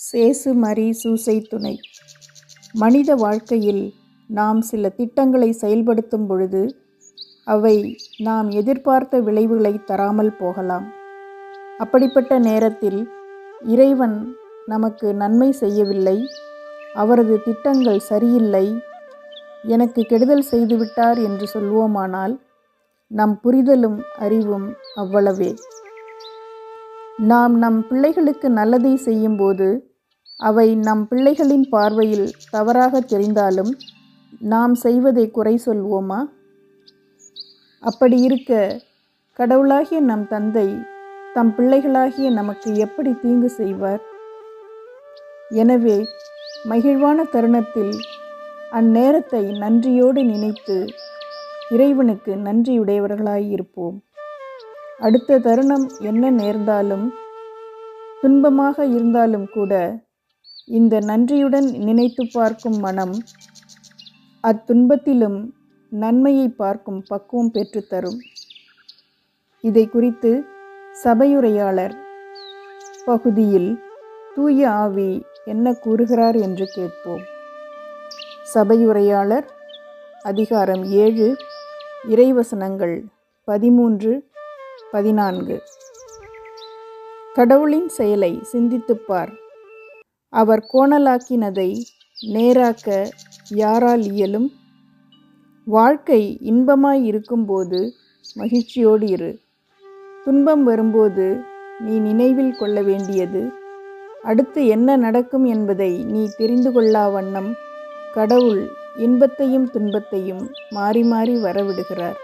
சேசு மரி சூசை துணை. மனித வாழ்க்கையில் நாம் சில திட்டங்களை செயல்படுத்தும் பொழுது அவை நாம் எதிர்பார்த்த விளைவுகளை தராமல் போகலாம். அப்படிப்பட்ட நேரத்தில் இறைவன் நமக்கு நன்மை செய்யவில்லை, அவரது திட்டங்கள் சரியில்லை, எனக்கு கெடுதல் செய்துவிட்டார் என்று சொல்வோமானால் நம் புரிதலும் அறிவும் அவ்வளவே. நாம் நம் பிள்ளைகளுக்கு நல்லதை செய்யும்போது அவை நம் பிள்ளைகளின் பார்வையில் தவறாக தெரிந்தாலும் நாம் செய்வதை குறை சொல்வோமா? அப்படி இருக்க கடவுளாகிய நம் தந்தை தம் பிள்ளைகளாகிய நமக்கு எப்படி தீங்கு செய்வார்? எனவே மகிழ்வான தருணத்தில் அந்நேரத்தை நன்றியோடு நினைத்து இறைவனுக்கு நன்றியுடையவர்களாயிருப்போம். அடுத்த தருணம் என்ன நேர்ந்தாலும், துன்பமாக இருந்தாலும் கூட இந்த நன்றியுடன் நினைத்து பார்க்கும் மனம் அத்துன்பத்திலும் நன்மையை பார்க்கும் பக்குவம் பெற்றுத்தரும். இதை குறித்து சபையுரையாளர் பகுதியில் தூய ஆவி என்ன கூறுகிறார் என்று கேட்போம். சபையுரையாளர் அதிகாரம் 7, இறைவசனங்கள் 13, 14. கடவுளின் செயலை சிந்தித்துப்பார். அவர் கோணலாக்கினதை நேராக்க யாரால் இயலும்? வாழ்க்கை இன்பமாய் இருக்கும்போது மகிழ்ச்சியோடு இரு. துன்பம் வரும்போது நீ நினைவில் கொள்ள வேண்டியது, அடுத்து என்ன நடக்கும் என்பதை நீ தெரிந்து கொள்ளா வண்ணம் கடவுள் இன்பத்தையும் துன்பத்தையும் மாறி மாறி வரவிடுகிறார்.